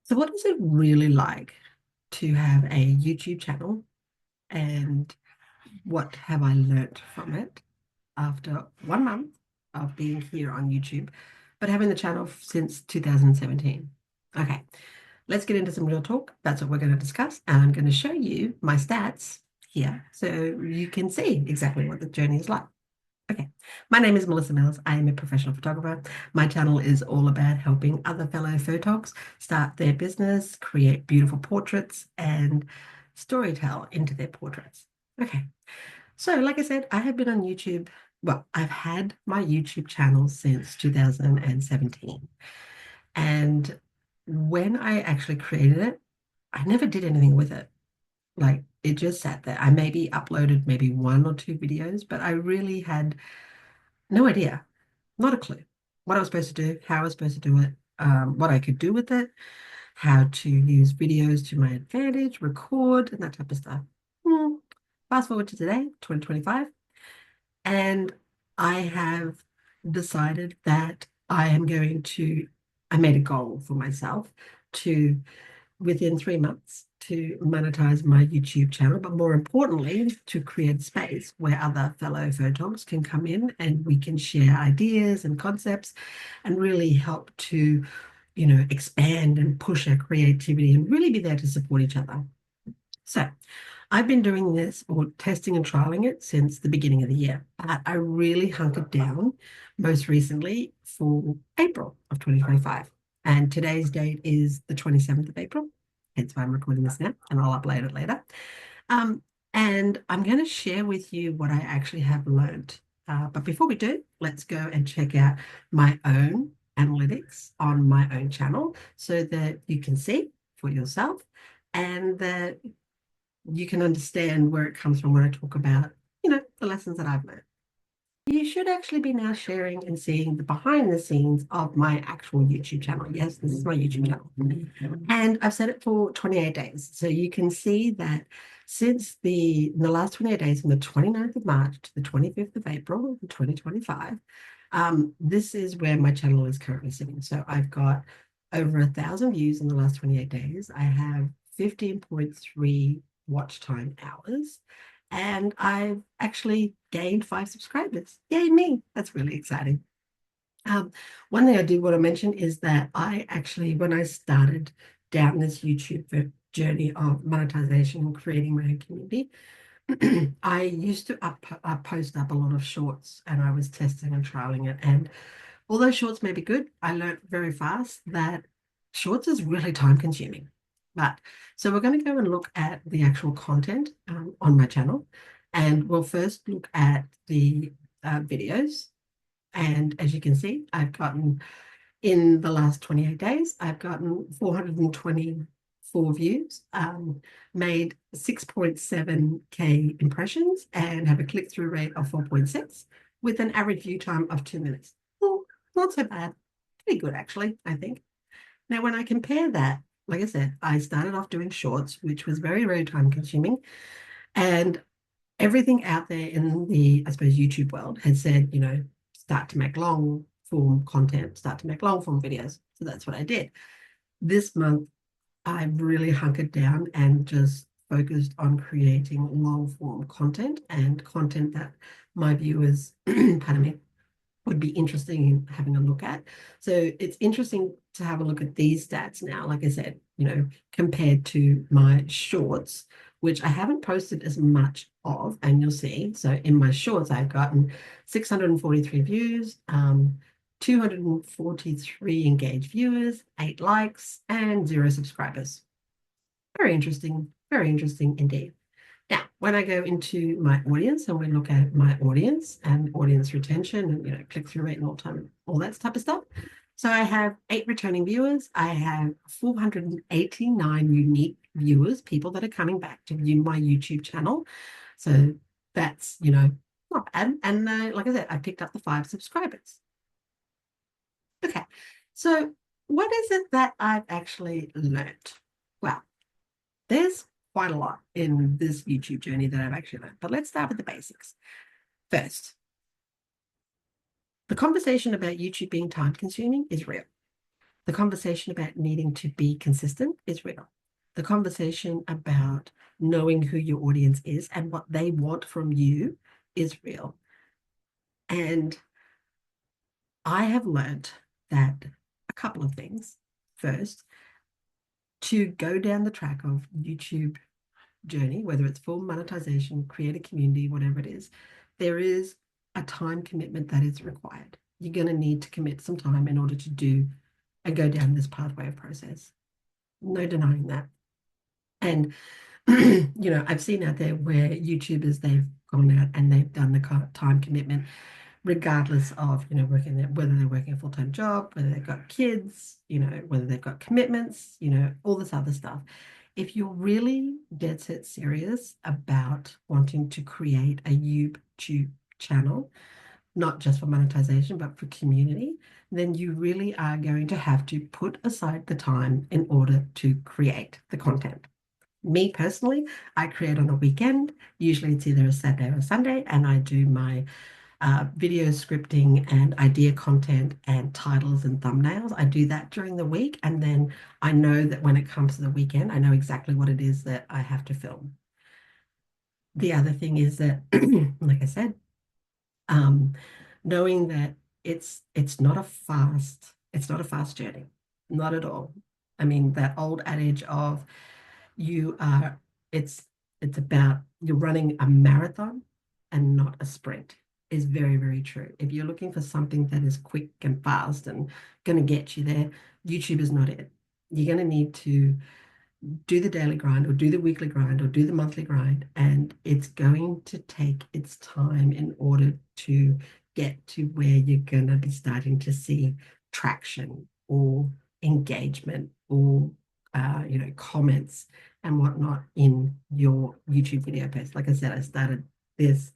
So what is it really like to have a YouTube channel, and what have I learnt from it after 1 month of being here on YouTube, but having the channel since 2017? Okay, let's get into some real talk. That's what we're going to discuss. And I'm going to show you my stats here so you can see exactly what the journey is like. Okay, my name is Melissa Mills. I am a professional photographer. My channel is all about helping other fellow photogs start their business, create beautiful portraits, and storytell into their portraits. Okay, so like I said, I have been on YouTube. Well, I've had my YouTube channel since 2017. And when I actually created it, I never did anything with it. Like it just sat there. I maybe uploaded maybe one or two videos, but I really had no idea, not a clue what I was supposed to do, how I was supposed to do it, what I could do with it, how to use videos to my advantage, record, and that type of stuff. Hmm. Fast forward to today, 2025, and I have decided that I made a goal for myself to within 3 months to monetize my YouTube channel, but more importantly, to create space where other fellow photogs can come in and we can share ideas and concepts and really help to, expand and push our creativity and really be there to support each other. So I've been doing this or testing and trialing it since the beginning of the year, but I really hunkered down most recently for April of 2025. And today's date is the 27th of April, hence why I'm recording this now, and I'll upload it later. Um, and I'm going to share with you what I actually have learned. But before we do, let's go and check out my own analytics on my own channel so that you can see for yourself and that you can understand where it comes from when I talk about, the lessons that I've learned. You should actually be now sharing and seeing the behind the scenes of my actual YouTube channel. Yes, this is my YouTube channel. And I've set it for 28 days. So you can see that since in the last 28 days, from the 29th of March to the 25th of April, 2025, this is where my channel is currently sitting. So I've got over 1,000 views in the last 28 days. I have 15.3 watch time hours. And I've actually gained 5 subscribers. Yay, me. That's really exciting. One thing I do want to mention is that I actually, when I started down this YouTube journey of monetization and creating my own community, I used to post up a lot of shorts and I was testing and trialing it. And although shorts may be good, I learned very fast that shorts is really time consuming. But so we're going to go and look at the actual content on my channel. And we'll first look at the videos. And as you can see, I've gotten in the last 28 days, I've gotten 424 views, made 6.7K impressions, and have a click-through rate of 4.6 with an average view time of 2 minutes. Well, not so bad. Pretty good, actually, I think. Now, when I compare that, like I said, I started off doing shorts, which was very, very time consuming. And everything out there in the, I suppose, YouTube world has said, start to make long form content, start to make long form videos. So that's what I did. This month, I've really hunkered down and just focused on creating long form content and content that my viewers, pardon me, would be interesting in having a look at. So it's interesting to have a look at these stats now, like I said, compared to my shorts, which I haven't posted as much of, and you'll see. So in my shorts, I've gotten 643 views, 243 engaged viewers, 8 likes, and 0 subscribers. Very interesting indeed. Now, when I go into my audience and we look at my audience and audience retention and click-through rate and all that type of stuff. So I have 8 returning viewers. I have 489 unique viewers, people that are coming back to view my YouTube channel. So that's, not bad. And like I said, I picked up the 5 subscribers. Okay, so what is it that I've actually learned? Well, there's quite a lot in this YouTube journey that I've actually learned, but let's start with the basics. First, the conversation about YouTube being time consuming is real. The conversation about needing to be consistent is real. The conversation about knowing who your audience is and what they want from you is real. And I have learned that a couple of things. First, to go down the track of YouTube journey, whether it's full monetization, create a community, whatever it is, there is a time commitment that is required. You're going to need to commit some time in order to do and go down this pathway of process. No denying that. And I've seen out there where YouTubers, they've gone out and they've done the time commitment regardless of, working there, whether they're working a full-time job, whether they've got kids, whether they've got commitments, all this other stuff. If you're really dead set serious about wanting to create a YouTube channel, not just for monetization, but for community, then you really are going to have to put aside the time in order to create the content. Me personally, I create on a weekend. Usually it's either a Saturday or a Sunday, and I do my video scripting and idea content and titles and thumbnails. I do that during the week, and then I know that when it comes to the weekend, I know exactly what it is that I have to film. The other thing is that, like I said, knowing that it's not a fast journey, not at all. I mean, that old adage of you are, it's about you're running a marathon and not a sprint is very, very true. If you're looking for something that is quick and fast and going to get you there, YouTube is not it. You're going to need to do the daily grind or do the weekly grind or do the monthly grind, and it's going to take its time in order to get to where you're going to be starting to see traction or engagement or comments and whatnot in your YouTube video post. Like I said, I started this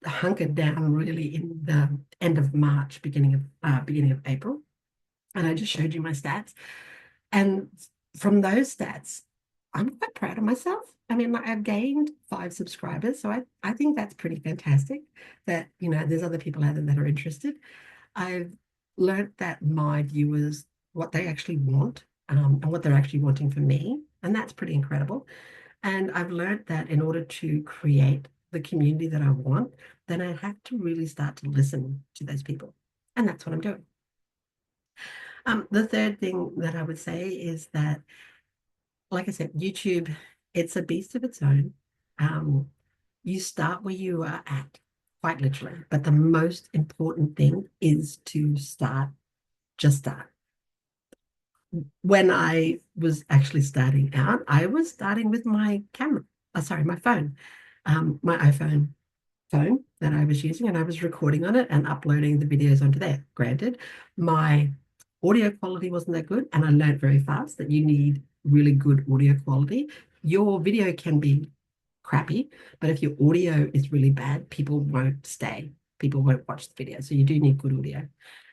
hunkered down really in the end of March, beginning of April, and I just showed you my stats. And from those stats, I'm quite proud of myself. I mean, I've gained 5 subscribers, so I think that's pretty fantastic that, there's other people out there that are interested. I've learned that my viewers, what they actually want, and what they're actually wanting from me, and that's pretty incredible. And I've learned that in order to create the community that I want, then I have to really start to listen to those people. And that's what I'm doing. The third thing that I would say is that, like I said, YouTube, it's a beast of its own. You start where you are at, quite literally. But the most important thing is to start, just start. When I was actually starting out, I was starting with my camera, my phone, my iPhone phone that I was using, and I was recording on it and uploading the videos onto there. Granted, my audio quality wasn't that good, and I learned very fast that you need really good audio quality. Your video can be crappy, but if your audio is really bad, people won't stay. People won't watch the video. So you do need good audio.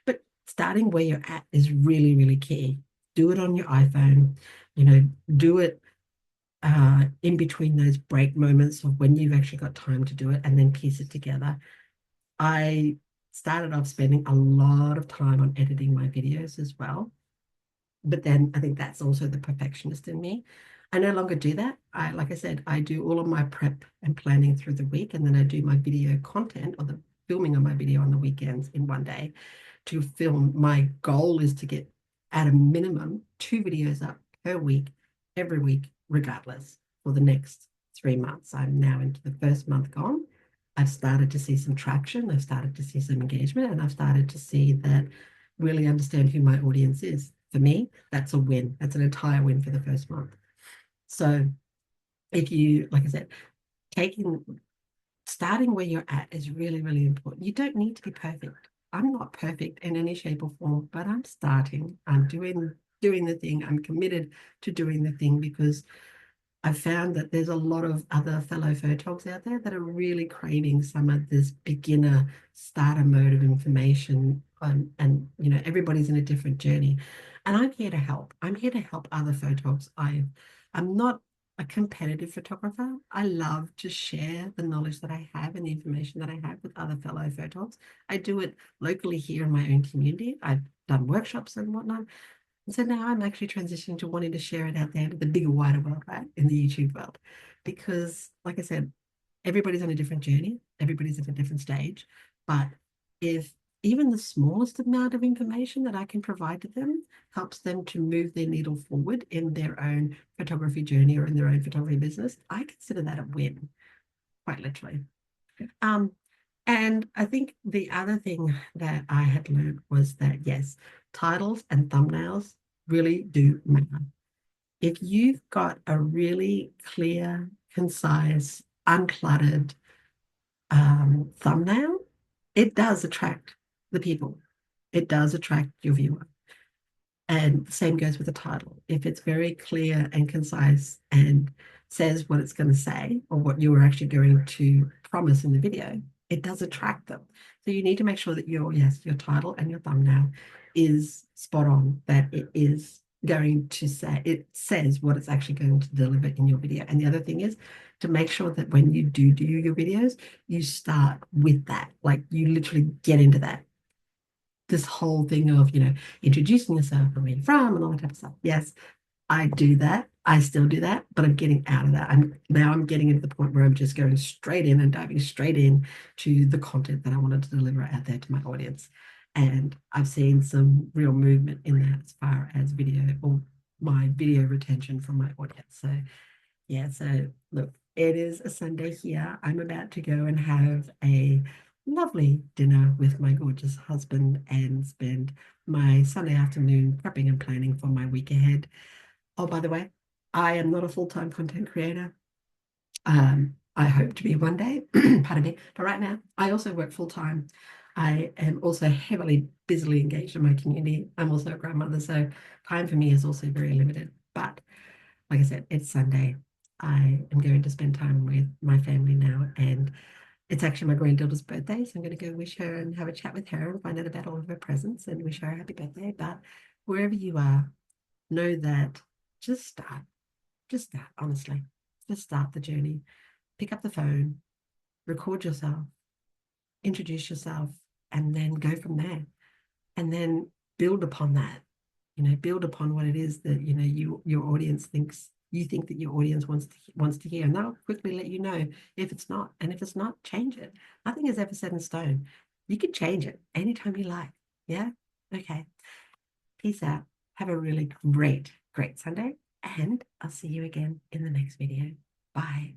But starting where you're at is really, really key. Do it on your iPhone, do it in between those break moments of when you've actually got time to do it, and then piece it together. I started off spending a lot of time on editing my videos as well. But then I think that's also the perfectionist in me. I no longer do that. Like I said, I do all of my prep and planning through the week, and then I do my video content or the filming of my video on the weekends in one day to film. My goal is to get at a minimum 2 videos up per week, every week, regardless, for the next 3 months. I'm now into the first month gone. I've started to see some traction. I've started to see some engagement, and I've started to see that really understand who my audience is. For me, that's a win. That's an entire win for the first month. So if you, like I said, starting where you're at is really, really important. You don't need to be perfect. I'm not perfect in any shape or form, but I'm starting. I'm doing the thing. I'm committed to doing the thing because I've found that there's a lot of other fellow photogs out there that are really craving some of this beginner starter mode of information. And everybody's in a different journey. And I'm here to help. I'm here to help other photogs. I'm not a competitive photographer. I love to share the knowledge that I have and the information that I have with other fellow photogs. I do it locally here in my own community. I've done workshops and whatnot. And so now I'm actually transitioning to wanting to share it out there into the bigger, wider world, right? In the YouTube world. Because, like I said, everybody's on a different journey, everybody's at a different stage. But if even the smallest amount of information that I can provide to them helps them to move their needle forward in their own photography journey or in their own photography business, I consider that a win, quite literally. Um, and I think the other thing that I had learned was that, yes, titles and thumbnails really do matter. If you've got a really clear, concise, uncluttered thumbnail, it does attract the people. It does attract your viewer. And the same goes with the title. If it's very clear and concise and says what it's going to say or what you are actually going to promise in the video, it does attract them. So you need to make sure that your title and your thumbnail is spot on, that it is going to say, it says what it's actually going to deliver in your video. And the other thing is to make sure that when you do your videos, you start with that. Like you literally get into that, this whole thing of, introducing yourself and where you're from and all that type of stuff. Yes, I do that. I still do that, but I'm getting out of that. I'm getting into the point where I'm just going straight in and diving straight in to the content that I wanted to deliver out there to my audience. And I've seen some real movement in that as far as video or my video retention from my audience. So yeah, so look, it is a Sunday here. I'm about to go and have a lovely dinner with my gorgeous husband and spend my Sunday afternoon prepping and planning for my week ahead. Oh, by the way, I am not a full-time content creator. I hope to be one day, pardon me, but right now I also work full-time. I am also heavily, busily engaged in my community. I'm also a grandmother, so time for me is also very limited. But like I said, it's Sunday. I am going to spend time with my family now, and it's actually my granddaughter's birthday, so I'm going to go wish her and have a chat with her and find out about all of her presents and wish her a happy birthday. But wherever you are, know that just start, honestly. Just start the journey. Pick up the phone, record yourself, introduce yourself, and then go from there. And then build upon that. Build upon what it is that your audience thinks you think that your audience wants to hear, and they'll quickly let you know if it's not. And if it's not, change it. Nothing is ever set in stone. You can change it anytime you like. Yeah. Okay. Peace out. Have a really great Sunday, and I'll see you again in the next video. Bye.